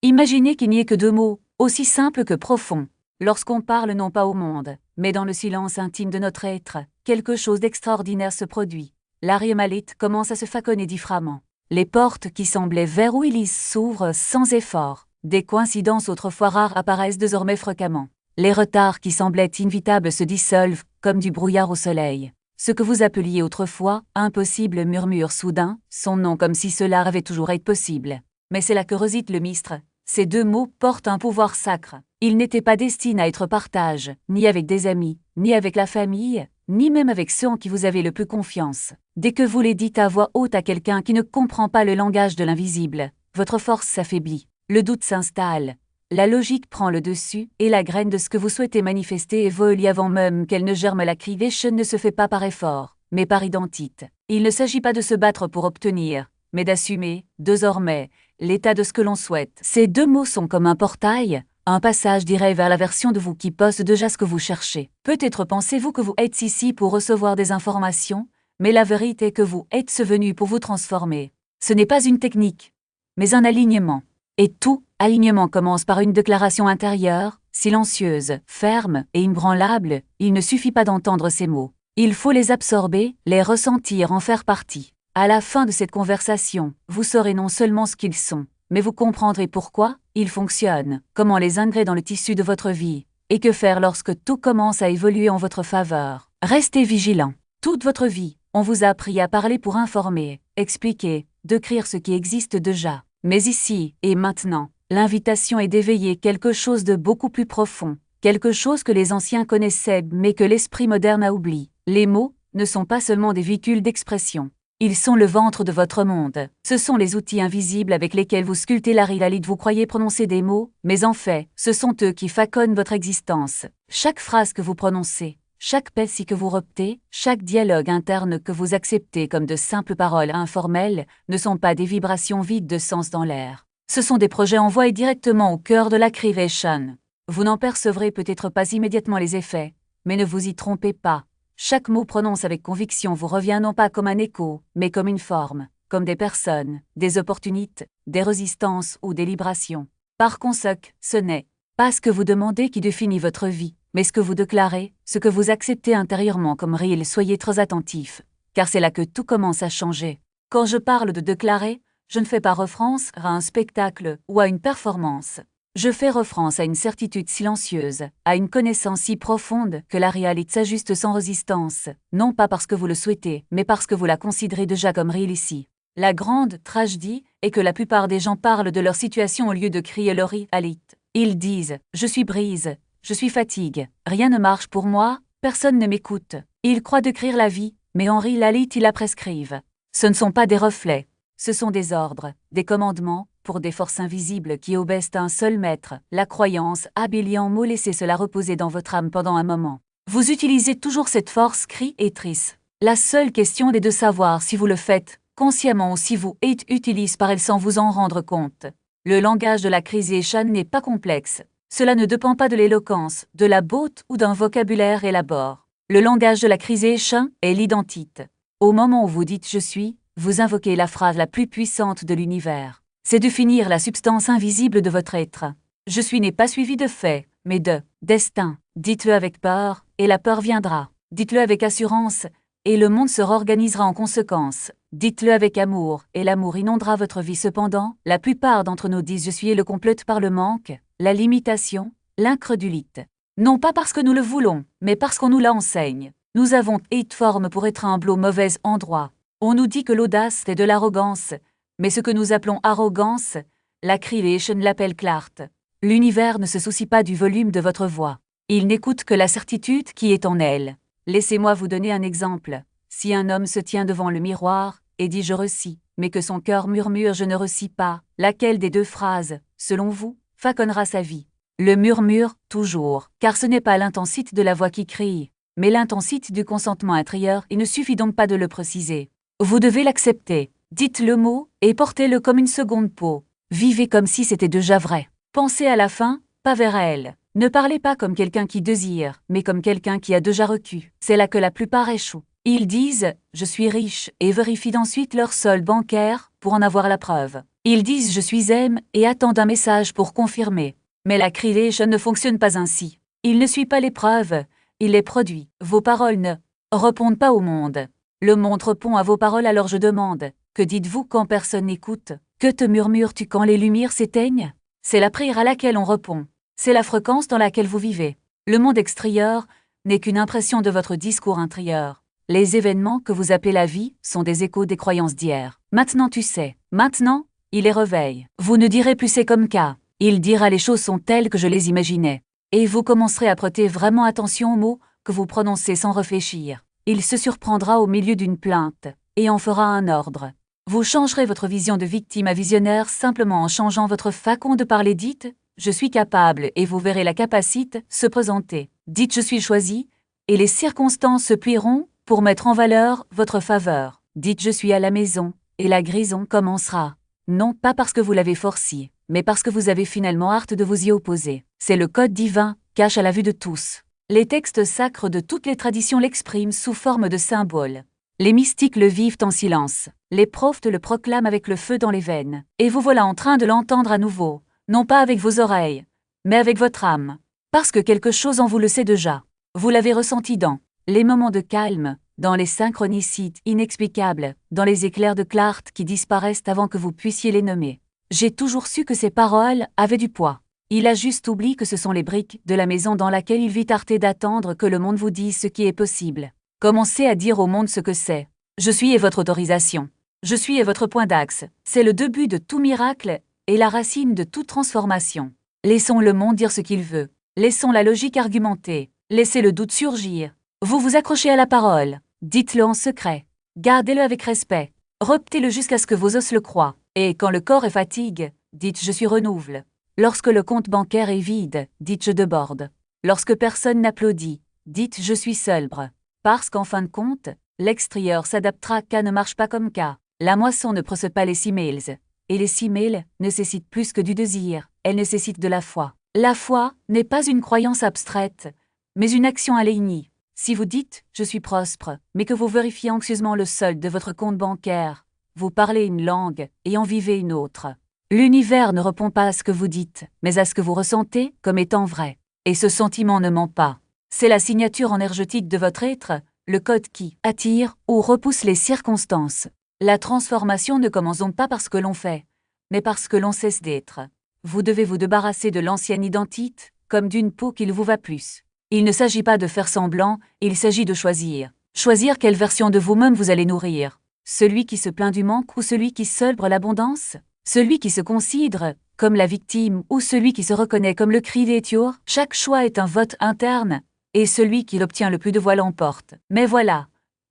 Imaginez qu'il n'y ait que deux mots, aussi simples que profonds. Lorsqu'on parle non pas au monde, mais dans le silence intime de notre être, quelque chose d'extraordinaire se produit. L'Ariémalite commence à se faconner difficilement. Les portes qui semblaient verrouillées lisses s'ouvrent sans effort. Des coïncidences autrefois rares apparaissent désormais fréquemment. Les retards qui semblaient inévitables se dissolvent, comme du brouillard au soleil. Ce que vous appeliez autrefois impossible murmure soudain son nom comme si cela avait toujours été possible. Mais c'est là que réside le mystère. Ces deux mots portent un pouvoir sacre. Ils n'étaient pas destinés à être partage, ni avec des amis, ni avec la famille, ni même avec ceux en qui vous avez le plus confiance. Dès que vous les dites à voix haute à quelqu'un qui ne comprend pas le langage de l'invisible, votre force s'affaiblit, le doute s'installe, la logique prend le dessus, et la graine de ce que vous souhaitez manifester évolue avant même qu'elle ne germe. La crivation ne se fait pas par effort, mais par identité. Il ne s'agit pas de se battre pour obtenir, mais d'assumer, désormais, l'état de ce que l'on souhaite. Ces deux mots sont comme un portail, un passage direct vers la version de vous qui possède déjà ce que vous cherchez. Peut-être pensez-vous que vous êtes ici pour recevoir des informations, mais la vérité est que vous êtes venu pour vous transformer. Ce n'est pas une technique, mais un alignement. Et tout alignement commence par une déclaration intérieure, silencieuse, ferme et inébranlable. Il ne suffit pas d'entendre ces mots. Il faut les absorber, les ressentir, en faire partie. À la fin de cette conversation, vous saurez non seulement ce qu'ils sont, mais vous comprendrez pourquoi ils fonctionnent, comment les intégrer dans le tissu de votre vie, et que faire lorsque tout commence à évoluer en votre faveur. Restez vigilant. Toute votre vie, on vous a appris à parler pour informer, expliquer, décrire ce qui existe déjà. Mais ici et maintenant, l'invitation est d'éveiller quelque chose de beaucoup plus profond, quelque chose que les anciens connaissaient mais que l'esprit moderne a oublié. Les mots ne sont pas seulement des véhicules d'expression. Ils sont le ventre de votre monde. Ce sont les outils invisibles avec lesquels vous sculptez la réalité. Vous croyez prononcer des mots, mais en fait, ce sont eux qui façonnent votre existence. Chaque phrase que vous prononcez, chaque pensée que vous reptez, chaque dialogue interne que vous acceptez comme de simples paroles informelles, ne sont pas des vibrations vides de sens dans l'air. Ce sont des projets envoyés directement au cœur de la crivation. Vous n'en percevrez peut-être pas immédiatement les effets, mais ne vous y trompez pas. Chaque mot prononcé avec conviction vous revient non pas comme un écho, mais comme une forme, comme des personnes, des opportunités, des résistances ou des librations. Par conséquent, ce n'est pas ce que vous demandez qui définit votre vie, mais ce que vous déclarez, ce que vous acceptez intérieurement comme réel. Soyez très attentifs, car c'est là que tout commence à changer. Quand je parle de déclarer, je ne fais pas référence à un spectacle ou à une performance. Je fais référence à une certitude silencieuse, à une connaissance si profonde que la réalité s'ajuste sans résistance, non pas parce que vous le souhaitez, mais parce que vous la considérez déjà comme réelle ici. La grande tragédie est que la plupart des gens parlent de leur situation au lieu de crier leur réalité. Ils disent « je suis brise »,« je suis fatigue »,« rien ne marche pour moi »,« personne ne m'écoute ». Ils croient décrire la vie, mais en réalité ils la prescrivent. Ce ne sont pas des reflets, ce sont des ordres, des commandements, pour des forces invisibles qui obéissent à un seul maître, la croyance, habiliant mot. Laissez cela reposer dans votre âme pendant un moment. Vous utilisez toujours cette force créatrice. La seule question est de savoir si vous le faites, consciemment ou si vous utilisez par elle sans vous en rendre compte. Le langage de la création n'est pas complexe. Cela ne dépend pas de l'éloquence, de la beauté ou d'un vocabulaire élabore. Le langage de la création est l'identité. Au moment où vous dites « je suis », vous invoquez la phrase la plus puissante de l'univers. C'est définir la substance invisible de votre être. Je suis n'est pas suivi de fait, mais de destin. Dites-le avec peur, et la peur viendra. Dites-le avec assurance, et le monde se réorganisera en conséquence. Dites-le avec amour, et l'amour inondera votre vie. Cependant, la plupart d'entre nous disent « je suis » et le complotent par le manque, la limitation, l'incrédulité. Non pas parce que nous le voulons, mais parce qu'on nous l'enseigne. Nous avons été forme pour être un blot mauvais endroit. On nous dit que l'audace est de l'arrogance, mais ce que nous appelons arrogance, la crivation l'appelle clarté. L'univers ne se soucie pas du volume de votre voix. Il n'écoute que la certitude qui est en elle. Laissez-moi vous donner un exemple. Si un homme se tient devant le miroir et dit « je réussis », mais que son cœur murmure « je ne réussis pas », laquelle des deux phrases, selon vous, façonnera sa vie? Le murmure, toujours, car ce n'est pas l'intensité de la voix qui crie, mais l'intensité du consentement intérieur. Il ne suffit donc pas de le préciser. Vous devez l'accepter. Dites le mot et portez-le comme une seconde peau. Vivez comme si c'était déjà vrai. Pensez à la fin, pas vers elle. Ne parlez pas comme quelqu'un qui désire, mais comme quelqu'un qui a déjà reçu. C'est là que la plupart échouent. Ils disent « je suis riche » et vérifient ensuite leur solde bancaire pour en avoir la preuve. Ils disent je suis aime et attendent un message pour confirmer. Mais la creation ne fonctionne pas ainsi. Il ne suit pas les preuves, il les produit. Vos paroles ne répondent pas au monde. Le monde répond à vos paroles, alors je demande, que dites-vous quand personne n'écoute? Que te murmures-tu quand les lumières s'éteignent? C'est la prière à laquelle on répond. C'est la fréquence dans laquelle vous vivez. Le monde extérieur n'est qu'une impression de votre discours intérieur. Les événements que vous appelez la vie sont des échos des croyances d'hier. Maintenant tu sais. Maintenant, il les réveille. Vous ne direz plus c'est comme qu'à. Il dira les choses sont telles que je les imaginais. Et vous commencerez à prêter vraiment attention aux mots que vous prononcez sans réfléchir. Il se surprendra au milieu d'une plainte et en fera un ordre. Vous changerez votre vision de victime à visionnaire simplement en changeant votre façon de parler. Dites « Je suis capable » et vous verrez la capacité se présenter. Dites « Je suis choisi » et les circonstances se plieront pour mettre en valeur votre faveur. Dites « Je suis à la maison » et la guérison commencera. Non pas parce que vous l'avez forcé, mais parce que vous avez finalement hâte de vous y opposer. C'est le code divin, cache à la vue de tous. Les textes sacres de toutes les traditions l'expriment sous forme de symboles. Les mystiques le vivent en silence. Les prophètes le proclament avec le feu dans les veines. Et vous voilà en train de l'entendre à nouveau, non pas avec vos oreilles, mais avec votre âme. Parce que quelque chose en vous le sait déjà. Vous l'avez ressenti dans les moments de calme, dans les synchronicités inexplicables, dans les éclairs de clarté qui disparaissent avant que vous puissiez les nommer. J'ai toujours su que ces paroles avaient du poids. Il a juste oublié que ce sont les briques de la maison dans laquelle il vit tardé d'attendre que le monde vous dise ce qui est possible. Commencez à dire au monde ce que c'est. Je suis et votre autorisation. Je suis et votre point d'axe. C'est le début de tout miracle et la racine de toute transformation. Laissons le monde dire ce qu'il veut. Laissons la logique argumenter. Laissez le doute surgir. Vous vous accrochez à la parole. Dites-le en secret. Gardez-le avec respect. Reptez-le jusqu'à ce que vos os le croient. Et quand le corps est fatigue, dites « Je suis renouvelle ». Lorsque le compte bancaire est vide, dites « Je déborde ». Lorsque personne n'applaudit, dites « Je suis sobre ». Parce qu'en fin de compte, l'extérieur s'adaptera qu'à ne marche pas comme qu'à. La moisson ne procède pas les 6 mails. Et les 6 mails nécessitent plus que du désir, elles nécessitent de la foi. La foi n'est pas une croyance abstraite, mais une action alignée. Si vous dites « Je suis prospère », mais que vous vérifiez anxieusement le solde de votre compte bancaire, vous parlez une langue et en vivez une autre. L'univers ne répond pas à ce que vous dites, mais à ce que vous ressentez comme étant vrai. Et ce sentiment ne ment pas. C'est la signature énergétique de votre être, le code qui attire ou repousse les circonstances. La transformation ne commence donc pas parce que l'on fait, mais parce que l'on cesse d'être. Vous devez vous débarrasser de l'ancienne identité, comme d'une peau qui ne vous va plus. Il ne s'agit pas de faire semblant, il s'agit de choisir. Choisir quelle version de vous-même vous allez nourrir. Celui qui se plaint du manque ou celui qui célèbre l'abondance? Celui qui se considère comme la victime ou celui qui se reconnaît comme le cri des tueurs? Chaque choix est un vote interne, et celui qui l'obtient le plus de voix l'emporte. Mais voilà,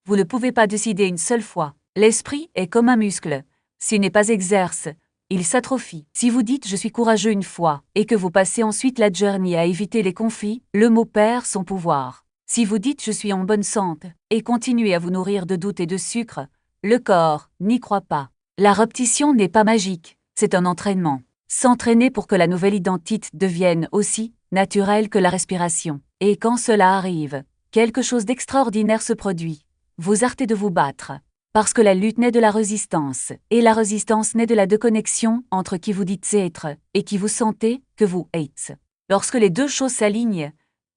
vous ne pouvez pas décider une seule fois. L'esprit est comme un muscle. S'il n'est pas exercé, il s'atrophie. Si vous dites « je suis courageux » une fois, et que vous passez ensuite la journée à éviter les conflits, le mot perd son pouvoir. Si vous dites « je suis en bonne santé » et continuez à vous nourrir de doutes et de sucre, le corps n'y croit pas. La répétition n'est pas magique, c'est un entraînement. S'entraîner pour que la nouvelle identité devienne aussi naturelle que la respiration. Et quand cela arrive, quelque chose d'extraordinaire se produit. Vous arrêtez de vous battre. Parce que la lutte naît de la résistance, et la résistance naît de la déconnexion entre qui vous dites être et qui vous sentez que vous êtes. Lorsque les deux choses s'alignent,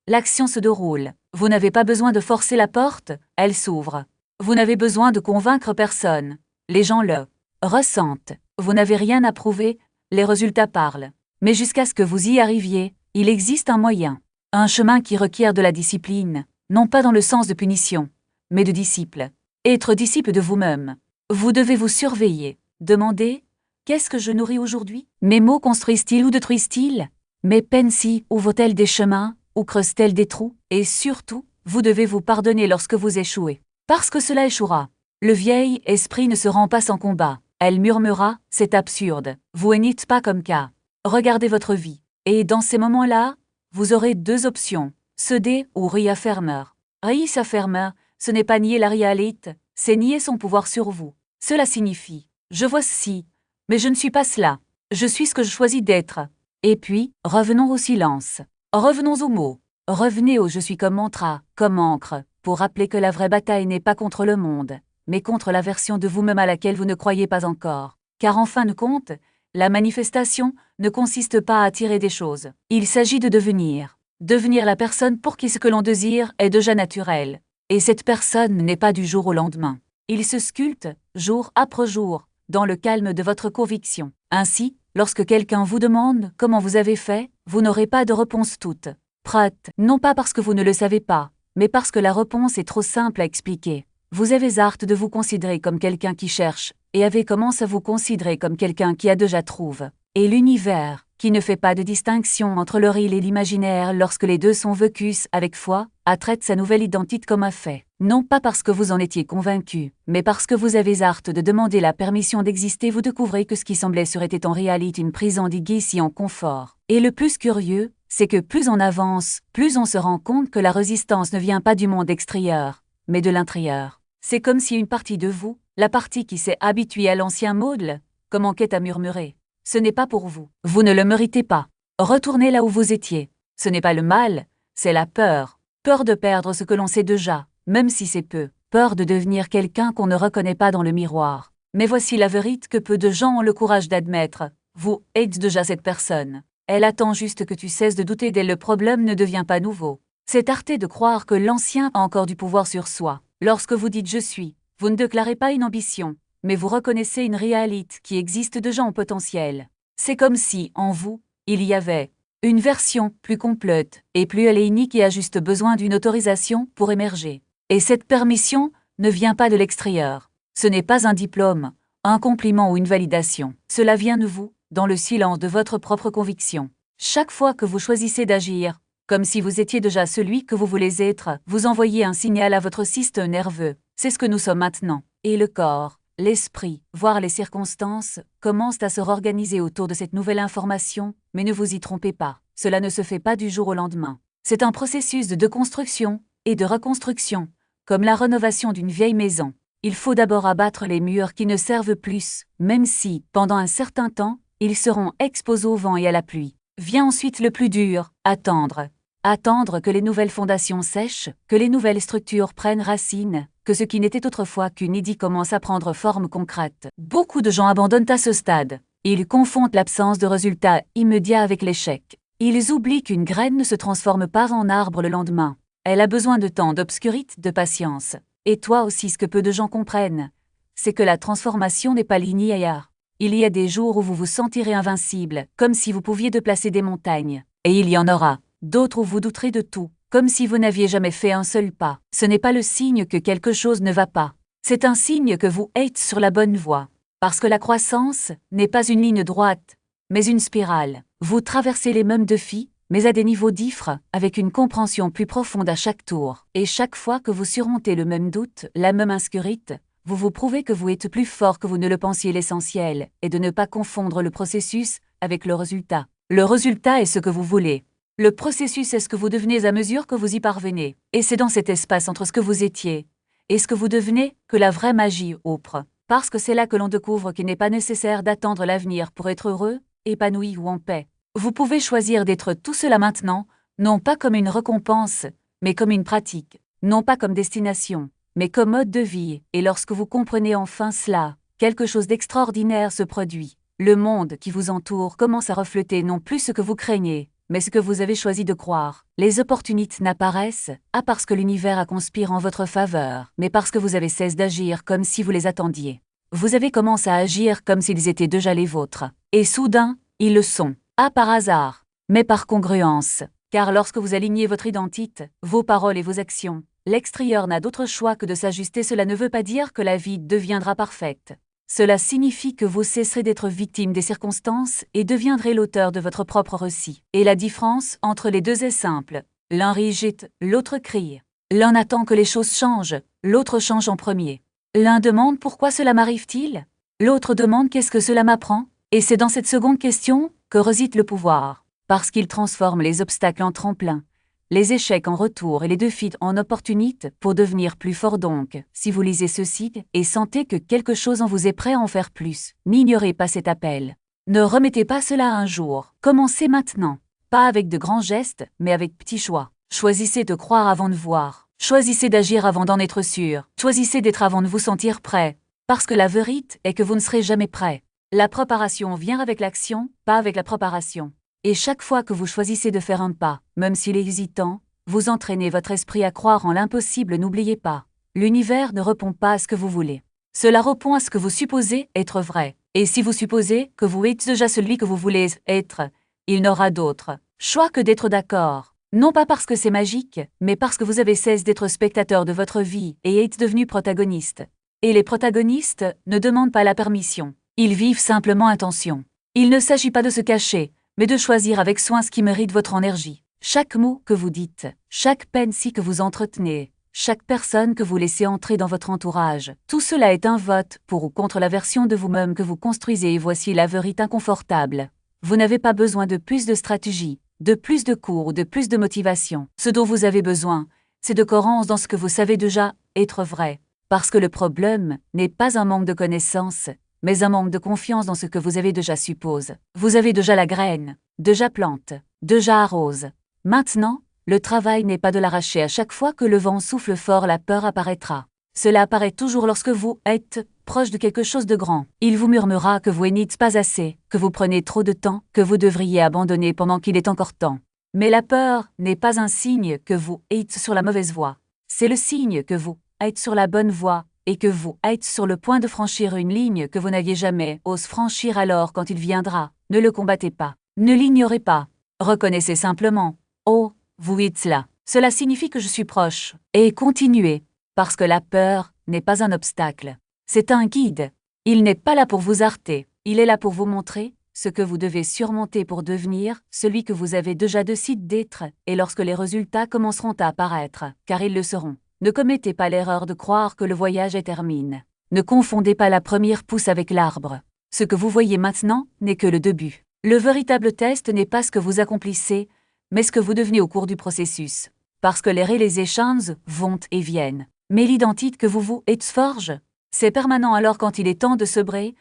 l'action se déroule. Vous n'avez pas besoin de forcer la porte, elle s'ouvre. Vous n'avez besoin de convaincre personne. Les gens le ressentent. Vous n'avez rien à prouver, les résultats parlent. Mais jusqu'à ce que vous y arriviez, il existe un moyen. Un chemin qui requiert de la discipline, non pas dans le sens de punition, mais de disciple. Être disciple de vous-même. Vous devez vous surveiller. Demandez « Qu'est-ce que je nourris aujourd'hui ?» Mes mots construisent-ils ou détruisent-ils? Mes peines ouvrent-elles des chemins ou creusent-elles des trous? Et surtout, vous devez vous pardonner lorsque vous échouez. Parce que cela échouera. Le vieil esprit ne se rend pas sans combat. Elle murmura « C'est absurde. Vous n'êtes pas comme qu'à. » Regardez votre vie. Et dans ces moments-là, vous aurez deux options. Céder ou réaffirmer. Réaffirmer, ce n'est pas nier la réalité, c'est nier son pouvoir sur vous. Cela signifie « Je vois ceci, mais je ne suis pas cela. Je suis ce que je choisis d'être. » Et puis, revenons au silence. Revenons aux mots. Revenez au « je suis » comme mantra, comme encre, pour rappeler que la vraie bataille n'est pas contre le monde, mais contre la version de vous-même à laquelle vous ne croyez pas encore. Car en fin de compte, La manifestation ne consiste pas à attirer des choses. Il s'agit de devenir. Devenir la personne pour qui ce que l'on désire est déjà naturel. Et cette personne n'est pas du jour au lendemain. Il se sculpte, jour après jour, dans le calme de votre conviction. Ainsi, lorsque quelqu'un vous demande comment vous avez fait, vous n'aurez pas de réponse toute prête, non pas parce que vous ne le savez pas, mais parce que la réponse est trop simple à expliquer. Vous avez hâte de vous considérer comme quelqu'un qui cherche, et avez commencé à vous considérer comme quelqu'un qui a déjà trouvé. Et l'univers, qui ne fait pas de distinction entre le réel et l'imaginaire lorsque les deux sont vécus avec foi, traite sa nouvelle identité comme un fait. Non pas parce que vous en étiez convaincu, mais parce que vous avez hâte de demander la permission d'exister, vous découvrez que ce qui semblait sûr était en réalité une prison diguée si en confort. Et le plus curieux, c'est que plus on avance, plus on se rend compte que la résistance ne vient pas du monde extérieur, mais de l'intérieur. C'est comme si une partie de vous, la partie qui s'est habituée à l'ancien mode, commençait à murmurer. Ce n'est pas pour vous. Vous ne le méritez pas. Retournez là où vous étiez. Ce n'est pas le mal, c'est la peur. Peur de perdre ce que l'on sait déjà, même si c'est peu. Peur de devenir quelqu'un qu'on ne reconnaît pas dans le miroir. Mais voici la vérité que peu de gens ont le courage d'admettre. Vous êtes déjà cette personne. Elle attend juste que tu cesses de douter d'elle. Le problème ne devient pas nouveau. C'est arrêter de croire que l'ancien a encore du pouvoir sur soi. Lorsque vous dites « je suis », vous ne déclarez pas une ambition, mais vous reconnaissez une réalité qui existe déjà en potentiel. C'est comme si, en vous, il y avait une version plus complète et plus alénique qui a juste besoin d'une autorisation pour émerger. Et cette permission ne vient pas de l'extérieur. Ce n'est pas un diplôme, un compliment ou une validation. Cela vient de vous, dans le silence de votre propre conviction. Chaque fois que vous choisissez d'agir, comme si vous étiez déjà celui que vous voulez être, vous envoyez un signal à votre système nerveux. C'est ce que nous sommes maintenant. Et le corps, l'esprit, voire les circonstances, commencent à se réorganiser autour de cette nouvelle information, mais ne vous y trompez pas. Cela ne se fait pas du jour au lendemain. C'est un processus de déconstruction et de reconstruction, comme la rénovation d'une vieille maison. Il faut d'abord abattre les murs qui ne servent plus, même si, pendant un certain temps, ils seront exposés au vent et à la pluie. Vient ensuite le plus dur, attendre. Attendre que les nouvelles fondations sèchent, que les nouvelles structures prennent racine, que ce qui n'était autrefois qu'une idée commence à prendre forme concrète. Beaucoup de gens abandonnent à ce stade. Ils confondent l'absence de résultats immédiats avec l'échec. Ils oublient qu'une graine ne se transforme pas en arbre le lendemain. Elle a besoin de temps, d'obscurité, de patience. Et toi aussi, ce que peu de gens comprennent, c'est que la transformation n'est pas linéaire. Il y a des jours où vous vous sentirez invincible, comme si vous pouviez déplacer des montagnes. Et il y en aura d'autres où vous douterez de tout, comme si vous n'aviez jamais fait un seul pas. Ce n'est pas le signe que quelque chose ne va pas. C'est un signe que vous êtes sur la bonne voie. Parce que la croissance n'est pas une ligne droite, mais une spirale. Vous traversez les mêmes défis, mais à des niveaux différents, avec une compréhension plus profonde à chaque tour. Et chaque fois que vous surmontez le même doute, la même insécurité, vous vous prouvez que vous êtes plus fort que vous ne le pensiez. L'essentiel est de ne pas confondre le processus avec le résultat. Le résultat est ce que vous voulez. Le processus est ce que vous devenez à mesure que vous y parvenez. Et c'est dans cet espace entre ce que vous étiez et ce que vous devenez que la vraie magie opère. Parce que c'est là que l'on découvre qu'il n'est pas nécessaire d'attendre l'avenir pour être heureux, épanoui ou en paix. Vous pouvez choisir d'être tout cela maintenant, non pas comme une récompense, mais comme une pratique. Non pas comme destination, mais comme mode de vie. Et lorsque vous comprenez enfin cela, quelque chose d'extraordinaire se produit. Le monde qui vous entoure commence à refléter non plus ce que vous craignez, mais ce que vous avez choisi de croire. Les opportunités n'apparaissent, pas parce que l'univers a conspiré en votre faveur, mais parce que vous avez cessé d'agir comme si vous les attendiez. Vous avez commencé à agir comme s'ils étaient déjà les vôtres. Et soudain, ils le sont. Pas par hasard, mais par congruence. Car lorsque vous alignez votre identité, vos paroles et vos actions, l'extérieur n'a d'autre choix que de s'ajuster. Cela ne veut pas dire que la vie deviendra parfaite. Cela signifie que vous cesserez d'être victime des circonstances et deviendrez l'auteur de votre propre récit. Et la différence entre les deux est simple. L'un rigide, l'autre crie. L'un attend que les choses changent, l'autre change en premier. L'un demande pourquoi cela m'arrive-t-il? L'autre demande qu'est-ce que cela m'apprend? Et c'est dans cette seconde question que réside le pouvoir. Parce qu'il transforme les obstacles en tremplin, les échecs en retour et les défis en opportunités pour devenir plus fort. Donc, si vous lisez ceci et sentez que quelque chose en vous est prêt à en faire plus, n'ignorez pas cet appel. Ne remettez pas cela à un jour. Commencez maintenant. Pas avec de grands gestes, mais avec petits choix. Choisissez de croire avant de voir. Choisissez d'agir avant d'en être sûr. Choisissez d'être avant de vous sentir prêt. Parce que la vérité est que vous ne serez jamais prêt. La préparation vient avec l'action, pas avec la préparation. Et chaque fois que vous choisissez de faire un pas, même s'il est hésitant, vous entraînez votre esprit à croire en l'impossible. N'oubliez pas, l'univers ne répond pas à ce que vous voulez. Cela répond à ce que vous supposez être vrai. Et si vous supposez que vous êtes déjà celui que vous voulez être, il n'aura d'autre choix que d'être d'accord. Non pas parce que c'est magique, mais parce que vous avez cessé d'être spectateur de votre vie et êtes devenu protagoniste. Et les protagonistes ne demandent pas la permission. Ils vivent simplement intention. Il ne s'agit pas de se cacher, mais de choisir avec soin ce qui mérite votre énergie. Chaque mot que vous dites, chaque pensée que vous entretenez, chaque personne que vous laissez entrer dans votre entourage, tout cela est un vote pour ou contre la version de vous-même que vous construisez. Et voici la vérité inconfortable. Vous n'avez pas besoin de plus de stratégie, de plus de cours ou de plus de motivation. Ce dont vous avez besoin, c'est de cohérence dans ce que vous savez déjà être vrai. Parce que le problème n'est pas un manque de connaissances, mais un manque de confiance dans ce que vous avez déjà suppose. Vous avez déjà la graine, déjà plante, déjà arrose. Maintenant, le travail n'est pas de l'arracher. À chaque fois que le vent souffle fort, la peur apparaîtra. Cela apparaît toujours lorsque vous êtes proche de quelque chose de grand. Il vous murmurera que vous n'êtes pas assez, que vous prenez trop de temps, que vous devriez abandonner pendant qu'il est encore temps. Mais la peur n'est pas un signe que vous êtes sur la mauvaise voie. C'est le signe que vous êtes sur la bonne voie et que vous êtes sur le point de franchir une ligne que vous n'aviez jamais osé franchir. Alors quand il viendra, ne le combattez pas, ne l'ignorez pas. Reconnaissez simplement, oh, vous êtes là. Cela signifie que je suis proche. Et continuez, parce que la peur n'est pas un obstacle. C'est un guide. Il n'est pas là pour vous heurter, il est là pour vous montrer ce que vous devez surmonter pour devenir celui que vous avez déjà décidé d'être, et lorsque les résultats commenceront à apparaître, car ils le seront. Ne commettez pas l'erreur de croire que le voyage est terminé. Ne confondez pas la première pousse avec l'arbre. Ce que vous voyez maintenant n'est que le début. Le véritable test n'est pas ce que vous accomplissez, mais ce que vous devenez au cours du processus. Parce que les échanges vont et viennent. Mais l'identité que vous êtes forge, c'est permanent. Alors quand il est temps de sebrer.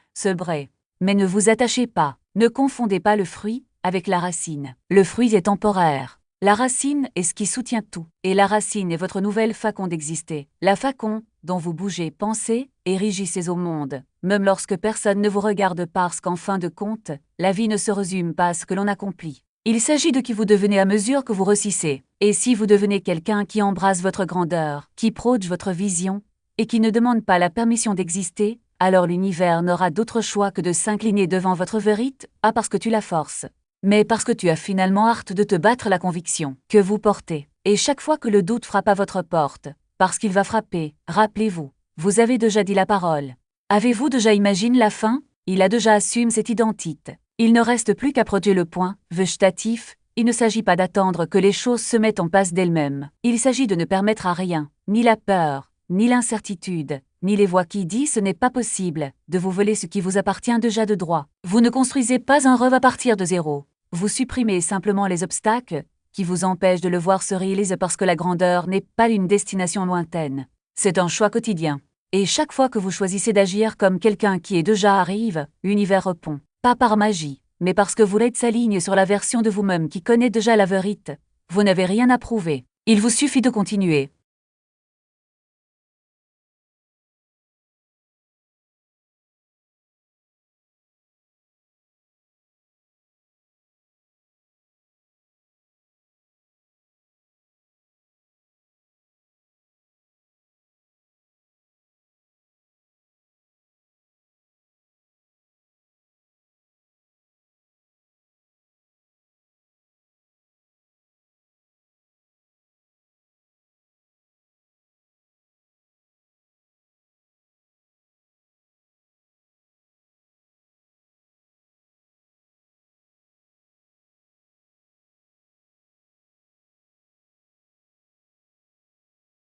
Mais ne vous attachez pas, ne confondez pas le fruit avec la racine. Le fruit est temporaire. La racine est ce qui soutient tout, et la racine est votre nouvelle façon d'exister. La façon dont vous bougez, pensez et régissez au monde, même lorsque personne ne vous regarde, parce qu'en fin de compte, la vie ne se résume pas à ce que l'on accomplit. Il s'agit de qui vous devenez à mesure que vous réussissez. Et si vous devenez quelqu'un qui embrasse votre grandeur, qui prône votre vision, et qui ne demande pas la permission d'exister, alors l'univers n'aura d'autre choix que de s'incliner devant votre vérité, pas parce que tu la forces, mais parce que tu as finalement hâte de te battre la conviction que vous portez. Et chaque fois que le doute frappe à votre porte, parce qu'il va frapper, rappelez-vous, vous avez déjà dit la parole. Avez-vous déjà imaginé la fin? Il a déjà assumé cette identité. Il ne reste plus qu'à produire le point végétatif. Il ne s'agit pas d'attendre que les choses se mettent en place d'elles-mêmes. Il s'agit de ne permettre à rien, ni la peur, ni l'incertitude, ni les voix qui disent ce n'est pas possible, de vous voler ce qui vous appartient déjà de droit. Vous ne construisez pas un rêve à partir de zéro. Vous supprimez simplement les obstacles qui vous empêchent de le voir se réaliser, parce que la grandeur n'est pas une destination lointaine. C'est un choix quotidien. Et chaque fois que vous choisissez d'agir comme quelqu'un qui est déjà arrive, l'univers répond. Pas par magie, mais parce que vous êtes s'aligne sur la version de vous-même qui connaît déjà la vérité. Vous n'avez rien à prouver. Il vous suffit de continuer.